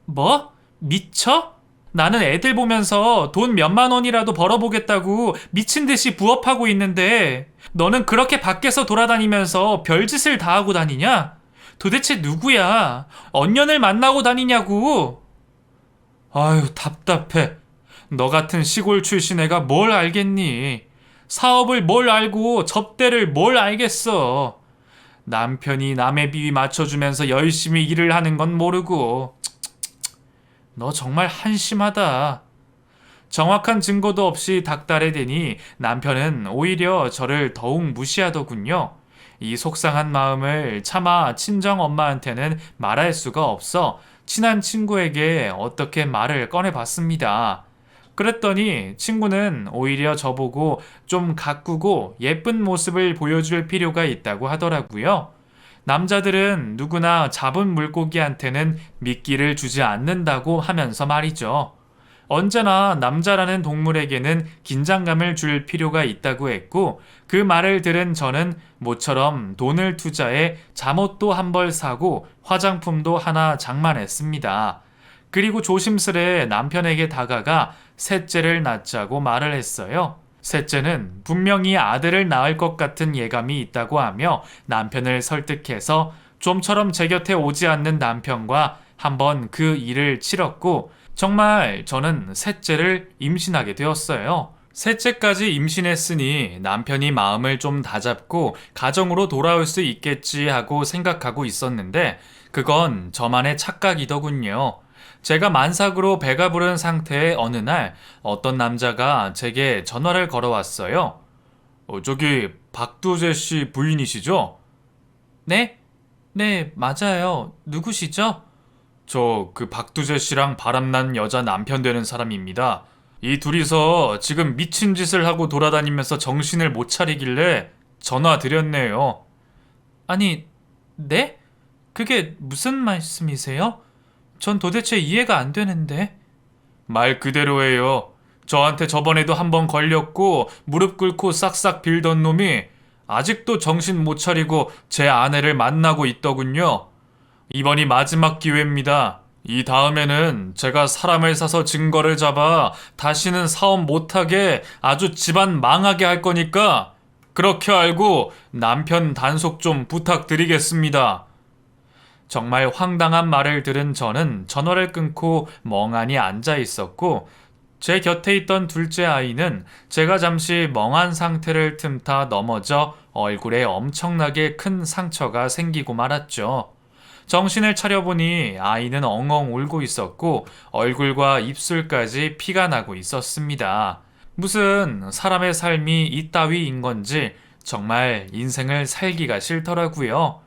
Speaker 1: 뭐? 미쳐? 나는 애들 보면서 돈 몇만 원이라도 벌어보겠다고 미친 듯이 부업하고 있는데 너는 그렇게 밖에서 돌아다니면서 별짓을 다 하고 다니냐? 도대체 누구야? 언년을 만나고 다니냐고? 아유, 답답해. 너 같은 시골 출신 애가 뭘 알겠니? 사업을 뭘 알고 접대를 뭘 알겠어. 남편이 남의 비위 맞춰주면서 열심히 일을 하는 건 모르고. 너 정말 한심하다. 정확한 증거도 없이 닥달해 대니 남편은 오히려 저를 더욱 무시하더군요. 이 속상한 마음을 차마 친정 엄마한테는 말할 수가 없어 친한 친구에게 어떻게 말을 꺼내봤습니다. 그랬더니 친구는 오히려 저보고 좀 가꾸고 예쁜 모습을 보여줄 필요가 있다고 하더라고요. 남자들은 누구나 잡은 물고기한테는 미끼를 주지 않는다고 하면서 말이죠. 언제나 남자라는 동물에게는 긴장감을 줄 필요가 있다고 했고 그 말을 들은 저는 모처럼 돈을 투자해 잠옷도 한 벌 사고 화장품도 하나 장만했습니다. 그리고 조심스레 남편에게 다가가 셋째를 낳자고 말을 했어요. 셋째는 분명히 아들을 낳을 것 같은 예감이 있다고 하며 남편을 설득해서 좀처럼 제 곁에 오지 않는 남편과 한번 그 일을 치렀고 정말 저는 셋째를 임신하게 되었어요. 셋째까지 임신했으니 남편이 마음을 좀 다잡고 가정으로 돌아올 수 있겠지 하고 생각하고 있었는데 그건 저만의 착각이더군요. 제가 만삭으로 배가 부른 상태의 어느 날 어떤 남자가 제게 전화를 걸어왔어요. 저기 박두재 씨 부인이시죠? 네? 네, 맞아요. 누구시죠? 저 그 박두재 씨랑 바람난 여자 남편 되는 사람입니다. 이 둘이서 지금 미친 짓을 하고 돌아다니면서 정신을 못 차리길래 전화 드렸네요. 아니, 네? 그게 무슨 말씀이세요? 전 도대체 이해가 안 되는데. 말 그대로예요. 저한테 저번에도 한번 걸렸고 무릎 꿇고 싹싹 빌던 놈이 아직도 정신 못 차리고 제 아내를 만나고 있더군요. 이번이 마지막 기회입니다. 이 다음에는 제가 사람을 사서 증거를 잡아 다시는 사업 못하게 아주 집안 망하게 할 거니까 그렇게 알고 남편 단속 좀 부탁드리겠습니다. 정말 황당한 말을 들은 저는 전화를 끊고 멍하니 앉아 있었고 제 곁에 있던 둘째 아이는 제가 잠시 멍한 상태를 틈타 넘어져 얼굴에 엄청나게 큰 상처가 생기고 말았죠. 정신을 차려보니 아이는 엉엉 울고 있었고 얼굴과 입술까지 피가 나고 있었습니다. 무슨 사람의 삶이 이따위인 건지 정말 인생을 살기가 싫더라고요.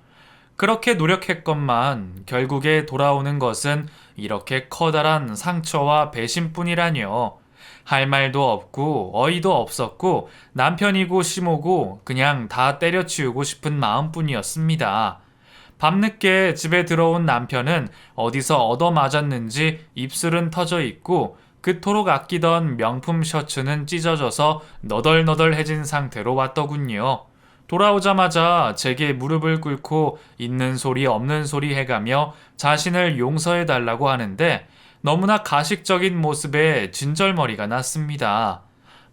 Speaker 1: 그렇게 노력했건만 결국에 돌아오는 것은 이렇게 커다란 상처와 배신뿐이라뇨. 할 말도 없고 어이도 없었고 남편이고 시모고 그냥 다 때려치우고 싶은 마음뿐이었습니다. 밤늦게 집에 들어온 남편은 어디서 얻어맞았는지 입술은 터져 있고 그토록 아끼던 명품 셔츠는 찢어져서 너덜너덜해진 상태로 왔더군요. 돌아오자마자 제게 무릎을 꿇고 있는 소리 없는 소리 해가며 자신을 용서해달라고 하는데 너무나 가식적인 모습에 진절머리가 났습니다.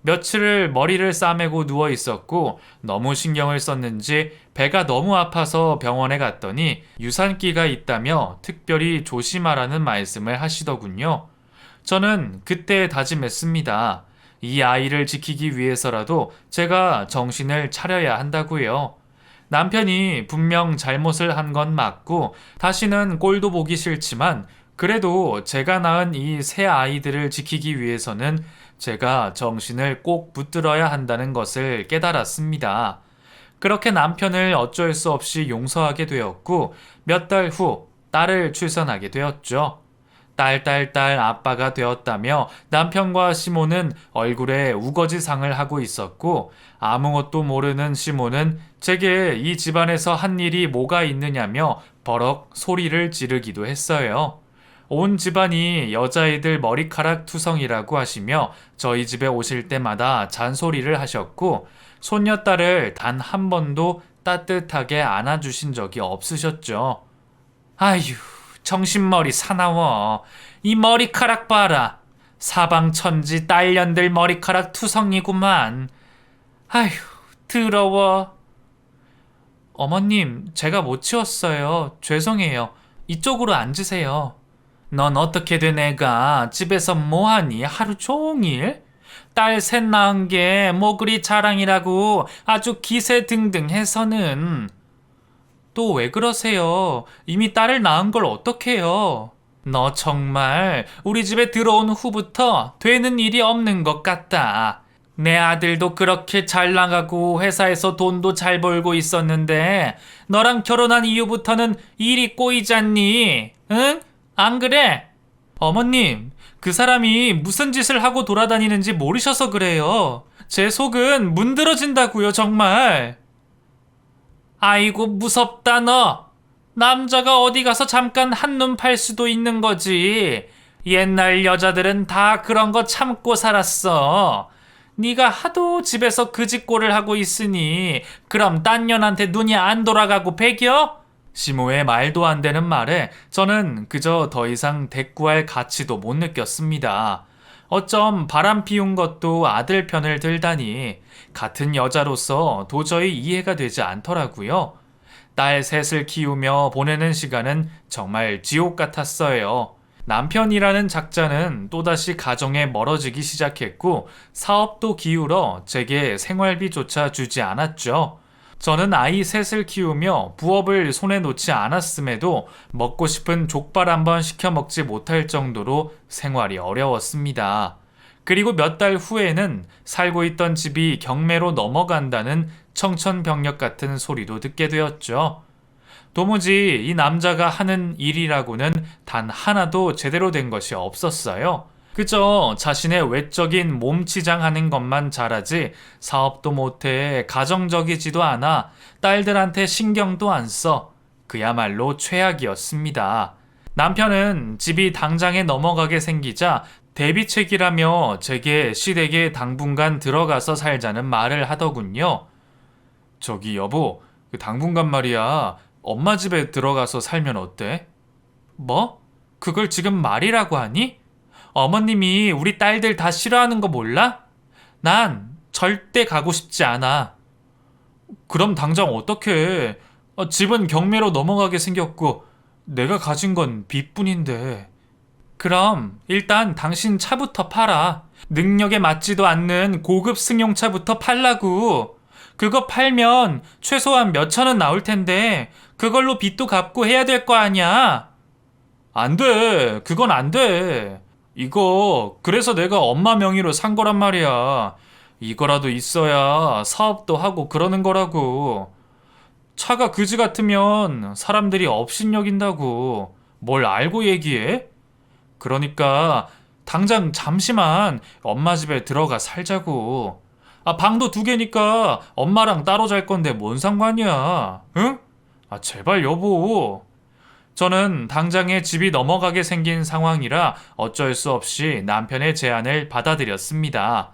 Speaker 1: 며칠을 머리를 싸매고 누워 있었고 너무 신경을 썼는지 배가 너무 아파서 병원에 갔더니 유산기가 있다며 특별히 조심하라는 말씀을 하시더군요. 저는 그때 다짐했습니다. 이 아이를 지키기 위해서라도 제가 정신을 차려야 한다고요. 남편이 분명 잘못을 한 건 맞고 다시는 꼴도 보기 싫지만 그래도 제가 낳은 이 새 아이들을 지키기 위해서는 제가 정신을 꼭 붙들어야 한다는 것을 깨달았습니다. 그렇게 남편을 어쩔 수 없이 용서하게 되었고 몇 달 후 딸을 출산하게 되었죠. 딸 아빠가 되었다며 남편과 시모는 얼굴에 우거지상을 하고 있었고 아무것도 모르는 시모는 제게 이 집안에서 한 일이 뭐가 있느냐며 버럭 소리를 지르기도 했어요. 온 집안이 여자애들 머리카락 투성이라고 하시며 저희 집에 오실 때마다 잔소리를 하셨고 손녀딸을 단 한 번도 따뜻하게 안아주신 적이 없으셨죠. 아휴, 정신머리 사나워. 이 머리카락 봐라. 사방천지 딸년들 머리카락 투성이구만. 아휴, 더러워. 어머님, 제가 못 치웠어요. 죄송해요. 이쪽으로 앉으세요. 넌 어떻게 된 애가 집에서 뭐하니 하루 종일? 딸 셋 낳은 게 뭐 그리 자랑이라고 아주 기세등등해서는. 또 왜 그러세요? 이미 딸을 낳은 걸 어떡해요? 너 정말 우리 집에 들어온 후부터 되는 일이 없는 것 같다. 내 아들도 그렇게 잘 나가고 회사에서 돈도 잘 벌고 있었는데 너랑 결혼한 이후부터는 일이 꼬이잖니? 응? 안 그래? 어머님, 그 사람이 무슨 짓을 하고 돌아다니는지 모르셔서 그래요. 제 속은 문드러진다고요, 정말. 아이고, 무섭다, 너. 남자가 어디 가서 잠깐 한눈 팔 수도 있는 거지. 옛날 여자들은 다 그런 거 참고 살았어. 네가 하도 집에서 그 짓꼴을 하고 있으니 그럼 딴 년한테 눈이 안 돌아가고 배겨? 시모의 말도 안 되는 말에 저는 그저 더 이상 대꾸할 가치도 못 느꼈습니다. 어쩜 바람 피운 것도 아들 편을 들다니 같은 여자로서 도저히 이해가 되지 않더라고요. 딸 셋을 키우며 보내는 시간은 정말 지옥 같았어요. 남편이라는 작자는 또다시 가정에 멀어지기 시작했고 사업도 기울어 제게 생활비조차 주지 않았죠. 저는 아이 셋을 키우며 부업을 손에 놓지 않았음에도 먹고 싶은 족발 한번 시켜 먹지 못할 정도로 생활이 어려웠습니다. 그리고 몇 달 후에는 살고 있던 집이 경매로 넘어간다는 청천벽력 같은 소리도 듣게 되었죠. 도무지 이 남자가 하는 일이라고는 단 하나도 제대로 된 것이 없었어요. 그저 자신의 외적인 몸치장하는 것만 잘하지 사업도 못해 가정적이지도 않아 딸들한테 신경도 안 써. 그야말로 최악이었습니다. 남편은 집이 당장에 넘어가게 생기자 대비책이라며 제게 시댁에 당분간 들어가서 살자는 말을 하더군요. 저기 여보, 당분간 말이야. 엄마 집에 들어가서 살면 어때? 뭐? 그걸 지금 말이라고 하니? 어머님이 우리 딸들 다 싫어하는 거 몰라? 난 절대 가고 싶지 않아. 그럼 당장 어떡해. 집은 경매로 넘어가게 생겼고 내가 가진 건 빚뿐인데. 그럼 일단 당신 차부터 팔아. 능력에 맞지도 않는 고급 승용차부터 팔라고. 그거 팔면 최소한 몇 천원 나올 텐데 그걸로 빚도 갚고 해야 될 거 아니야. 안 돼. 그건 안 돼. 이거 그래서 내가 엄마 명의로 산 거란 말이야. 이거라도 있어야 사업도 하고 그러는 거라고. 차가 그지 같으면 사람들이 업신여긴다고. 뭘 알고 얘기해? 그러니까 당장 잠시만 엄마 집에 들어가 살자고. 방도 2개니까 엄마랑 따로 잘 건데 뭔 상관이야. 응? 제발 여보. 저는 당장에 집이 넘어가게 생긴 상황이라 어쩔 수 없이 남편의 제안을 받아들였습니다.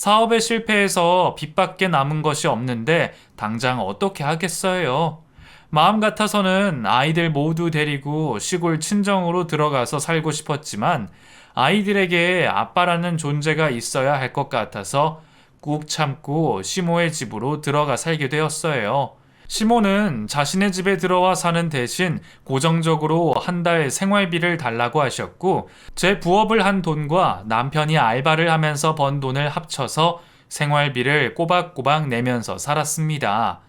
Speaker 1: 사업에 실패해서 빚밖에 남은 것이 없는데 당장 어떻게 하겠어요? 마음 같아서는 아이들 모두 데리고 시골 친정으로 들어가서 살고 싶었지만 아이들에게 아빠라는 존재가 있어야 할 것 같아서 꾹 참고 시모의 집으로 들어가 살게 되었어요. 시모는 자신의 집에 들어와 사는 대신 고정적으로 한 달 생활비를 달라고 하셨고, 제 부업을 한 돈과 남편이 알바를 하면서 번 돈을 합쳐서 생활비를 꼬박꼬박 내면서 살았습니다.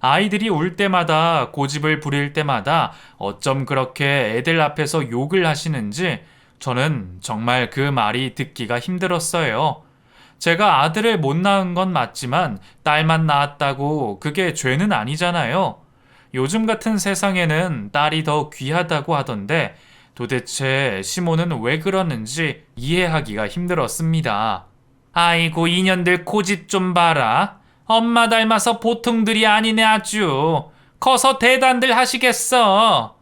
Speaker 1: 아이들이 울 때마다 고집을 부릴 때마다 어쩜 그렇게 애들 앞에서 욕을 하시는지 저는 정말 그 말이 듣기가 힘들었어요. 제가 아들을 못 낳은 건 맞지만 딸만 낳았다고 그게 죄는 아니잖아요. 요즘 같은 세상에는 딸이 더 귀하다고 하던데 도대체 시모는 왜 그러는지 이해하기가 힘들었습니다. 아이고 이년들 고집 좀 봐라. 엄마 닮아서 보통들이 아니네 아주. 커서 대단들 하시겠어.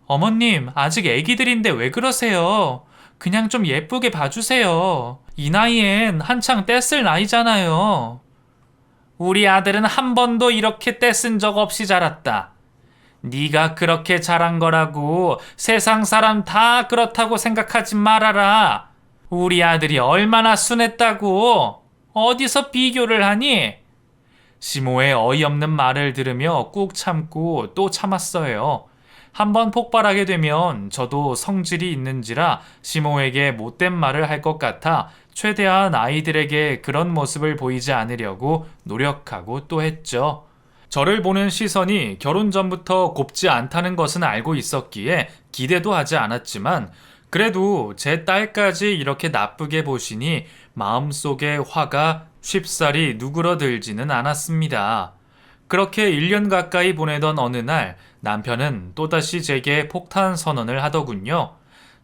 Speaker 1: 어머님 아직 애기들인데 왜 그러세요? 그냥 좀 예쁘게 봐주세요. 이 나이엔 한창 떼쓸 나이잖아요. 우리 아들은 한 번도 이렇게 떼쓴 적 없이 자랐다. 네가 그렇게 자란 거라고 세상 사람 다 그렇다고 생각하지 말아라. 우리 아들이 얼마나 순했다고. 어디서 비교를 하니? 시모의 어이없는 말을 들으며 꾹 참고 또 참았어요. 한번 폭발하게 되면 저도 성질이 있는지라 시모에게 못된 말을 할 것 같아 최대한 아이들에게 그런 모습을 보이지 않으려고 노력하고 또 했죠. 저를 보는 시선이 결혼 전부터 곱지 않다는 것은 알고 있었기에 기대도 하지 않았지만 그래도 제 딸까지 이렇게 나쁘게 보시니 마음속에 화가 쉽사리 누그러들지는 않았습니다. 그렇게 1년 가까이 보내던 어느 날 남편은 또다시 제게 폭탄 선언을 하더군요.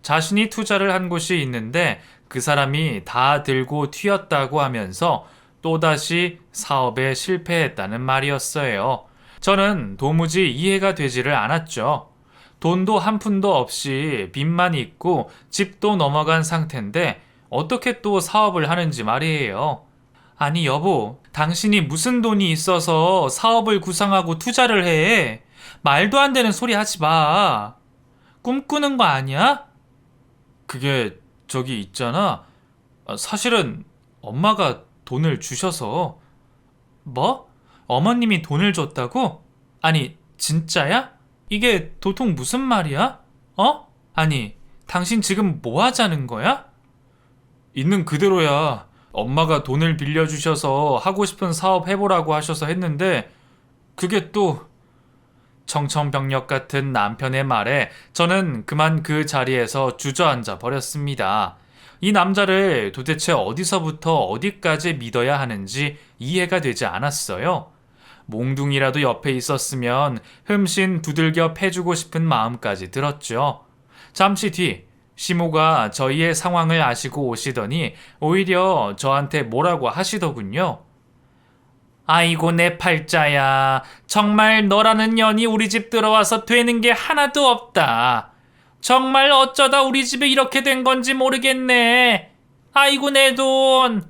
Speaker 1: 자신이 투자를 한 곳이 있는데 그 사람이 다 들고 튀었다고 하면서 또다시 사업에 실패했다는 말이었어요. 저는 도무지 이해가 되지를 않았죠. 돈도 한 푼도 없이 빚만 있고 집도 넘어간 상태인데 어떻게 또 사업을 하는지 말이에요. 아니 여보, 당신이 무슨 돈이 있어서 사업을 구상하고 투자를 해? 말도 안 되는 소리 하지 마. 꿈꾸는 거 아니야? 그게 저기 있잖아. 사실은 엄마가 돈을 주셔서. 뭐? 어머님이 돈을 줬다고? 아니, 진짜야? 이게 도통 무슨 말이야? 어? 아니, 당신 지금 뭐 하자는 거야? 있는 그대로야. 엄마가 돈을 빌려주셔서 하고 싶은 사업 해보라고 하셔서 했는데 그게 또 청천벽력 같은 남편의 말에 저는 그만 그 자리에서 주저앉아 버렸습니다. 이 남자를 도대체 어디서부터 어디까지 믿어야 하는지 이해가 되지 않았어요. 몽둥이라도 옆에 있었으면 흠씬 두들겨 패주고 싶은 마음까지 들었죠. 잠시 뒤 시모가 저희의 상황을 아시고 오시더니 오히려 저한테 뭐라고 하시더군요. 아이고 내 팔자야. 정말 너라는 년이 우리 집 들어와서 되는 게 하나도 없다. 정말 어쩌다 우리 집에 이렇게 된 건지 모르겠네. 아이고 내 돈.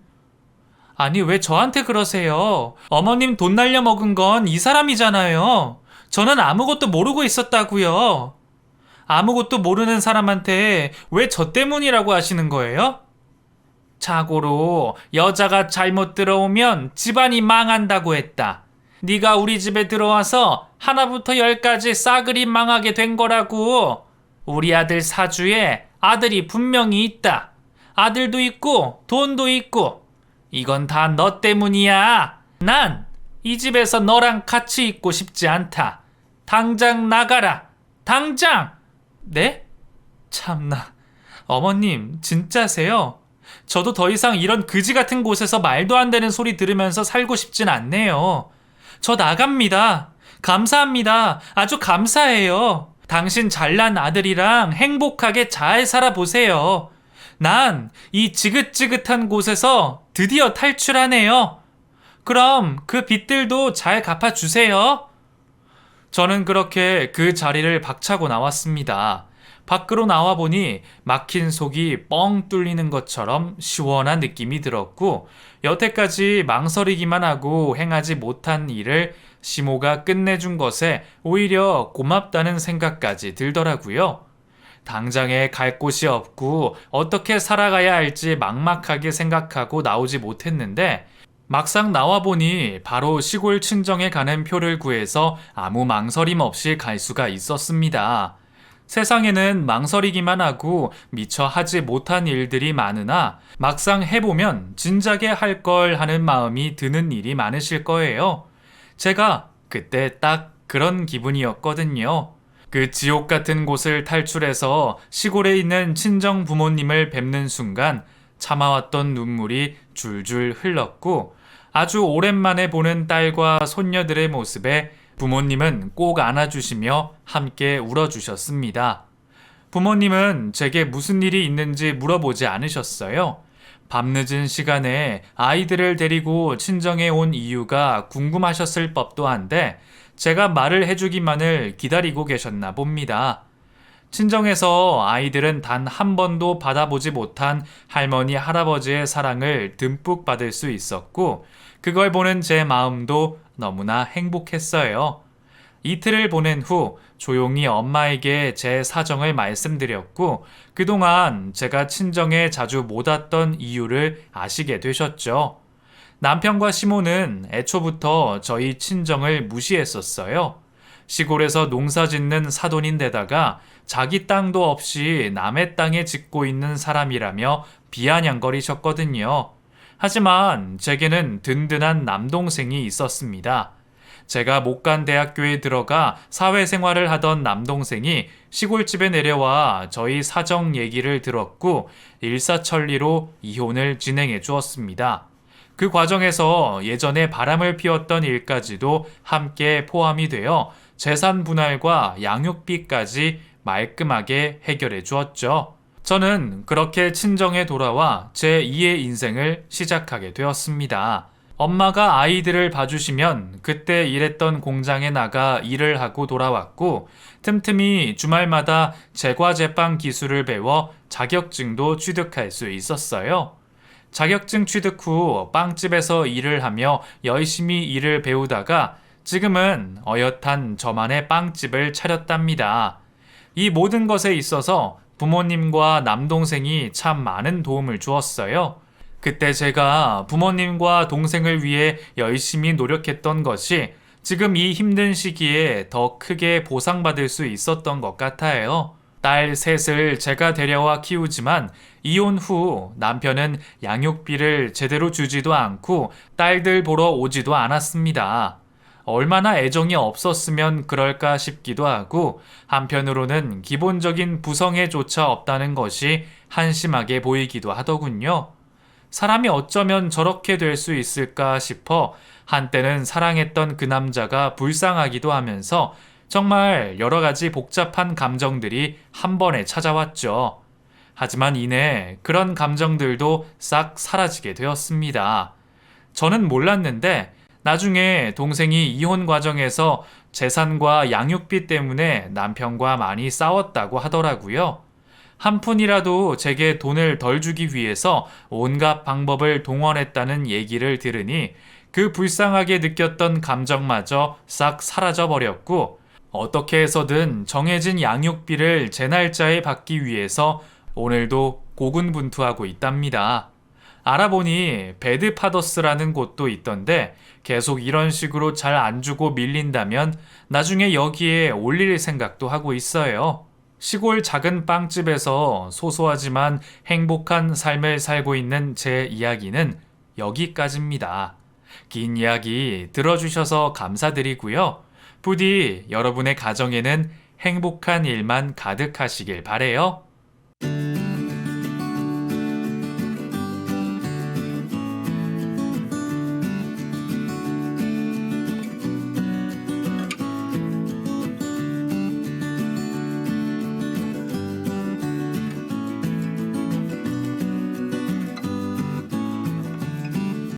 Speaker 1: 아니 왜 저한테 그러세요? 어머님 돈 날려 먹은 건 이 사람이잖아요. 저는 아무것도 모르고 있었다고요. 아무것도 모르는 사람한테 왜 저 때문이라고 하시는 거예요? 자고로 여자가 잘못 들어오면 집안이 망한다고 했다. 네가 우리 집에 들어와서 하나부터 열까지 싸그리 망하게 된 거라고. 우리 아들 사주에 아들이 분명히 있다. 아들도 있고 돈도 있고. 이건 다 너 때문이야. 난 이 집에서 너랑 같이 있고 싶지 않다. 당장 나가라. 당장! 네? 참나. 어머님, 진짜세요? 저도 더 이상 이런 그지 같은 곳에서 말도 안 되는 소리 들으면서 살고 싶진 않네요. 저 나갑니다. 감사합니다. 아주 감사해요. 당신 잘난 아들이랑 행복하게 잘 살아보세요. 난 이 지긋지긋한 곳에서 드디어 탈출하네요. 그럼 그 빚들도 잘 갚아주세요. 저는 그렇게 그 자리를 박차고 나왔습니다. 밖으로 나와 보니 막힌 속이 뻥 뚫리는 것처럼 시원한 느낌이 들었고, 여태까지 망설이기만 하고 행하지 못한 일을 시모가 끝내준 것에 오히려 고맙다는 생각까지 들더라고요. 당장에 갈 곳이 없고 어떻게 살아가야 할지 막막하게 생각하고 나오지 못했는데, 막상 나와보니 바로 시골 친정에 가는 표를 구해서 아무 망설임 없이 갈 수가 있었습니다. 세상에는 망설이기만 하고 미처 하지 못한 일들이 많으나 막상 해보면 진작에 할 걸 하는 마음이 드는 일이 많으실 거예요. 제가 그때 딱 그런 기분이었거든요. 그 지옥 같은 곳을 탈출해서 시골에 있는 친정 부모님을 뵙는 순간 참아왔던 눈물이 줄줄 흘렀고, 아주 오랜만에 보는 딸과 손녀들의 모습에 부모님은 꼭 안아주시며 함께 울어주셨습니다. 부모님은 제게 무슨 일이 있는지 물어보지 않으셨어요. 밤늦은 시간에 아이들을 데리고 친정에 온 이유가 궁금하셨을 법도 한데 제가 말을 해주기만을 기다리고 계셨나 봅니다. 친정에서 아이들은 단 한 번도 받아보지 못한 할머니, 할아버지의 사랑을 듬뿍 받을 수 있었고, 그걸 보는 제 마음도 너무나 행복했어요. 이틀을 보낸 후 조용히 엄마에게 제 사정을 말씀드렸고, 그동안 제가 친정에 자주 못 왔던 이유를 아시게 되셨죠. 남편과 시모는 애초부터 저희 친정을 무시했었어요. 시골에서 농사 짓는 사돈인데다가 자기 땅도 없이 남의 땅에 짓고 있는 사람이라며 비아냥거리셨거든요. 하지만 제게는 든든한 남동생이 있었습니다. 제가 못 간 대학교에 들어가 사회생활을 하던 남동생이 시골집에 내려와 저희 사정 얘기를 들었고 일사천리로 이혼을 진행해 주었습니다. 그 과정에서 예전에 바람을 피웠던 일까지도 함께 포함이 되어 재산 분할과 양육비까지 말끔하게 해결해 주었죠. 저는 그렇게 친정에 돌아와 제2의 인생을 시작하게 되었습니다. 엄마가 아이들을 봐주시면 그때 일했던 공장에 나가 일을 하고 돌아왔고, 틈틈이 주말마다 제과제빵 기술을 배워 자격증도 취득할 수 있었어요. 자격증 취득 후 빵집에서 일을 하며 열심히 일을 배우다가 지금은 어엿한 저만의 빵집을 차렸답니다. 이 모든 것에 있어서 부모님과 남동생이 참 많은 도움을 주었어요. 그때 제가 부모님과 동생을 위해 열심히 노력했던 것이 지금 이 힘든 시기에 더 크게 보상받을 수 있었던 것 같아요. 딸 셋을 제가 데려와 키우지만 이혼 후 남편은 양육비를 제대로 주지도 않고 딸들 보러 오지도 않았습니다. 얼마나 애정이 없었으면 그럴까 싶기도 하고, 한편으로는 기본적인 부성애조차 없다는 것이 한심하게 보이기도 하더군요. 사람이 어쩌면 저렇게 될 수 있을까 싶어 한때는 사랑했던 그 남자가 불쌍하기도 하면서 정말 여러 가지 복잡한 감정들이 한 번에 찾아왔죠. 하지만 이내 그런 감정들도 싹 사라지게 되었습니다. 저는 몰랐는데 나중에 동생이 이혼 과정에서 재산과 양육비 때문에 남편과 많이 싸웠다고 하더라고요. 한 푼이라도 제게 돈을 덜 주기 위해서 온갖 방법을 동원했다는 얘기를 들으니 그 불쌍하게 느꼈던 감정마저 싹 사라져 버렸고, 어떻게 해서든 정해진 양육비를 제 날짜에 받기 위해서 오늘도 고군분투하고 있답니다. 알아보니 배드파더스라는 곳도 있던데 계속 이런 식으로 잘 안 주고 밀린다면 나중에 여기에 올릴 생각도 하고 있어요. 시골 작은 빵집에서 소소하지만 행복한 삶을 살고 있는 제 이야기는 여기까지입니다. 긴 이야기 들어주셔서 감사드리고요. 부디 여러분의 가정에는 행복한 일만 가득하시길 바래요.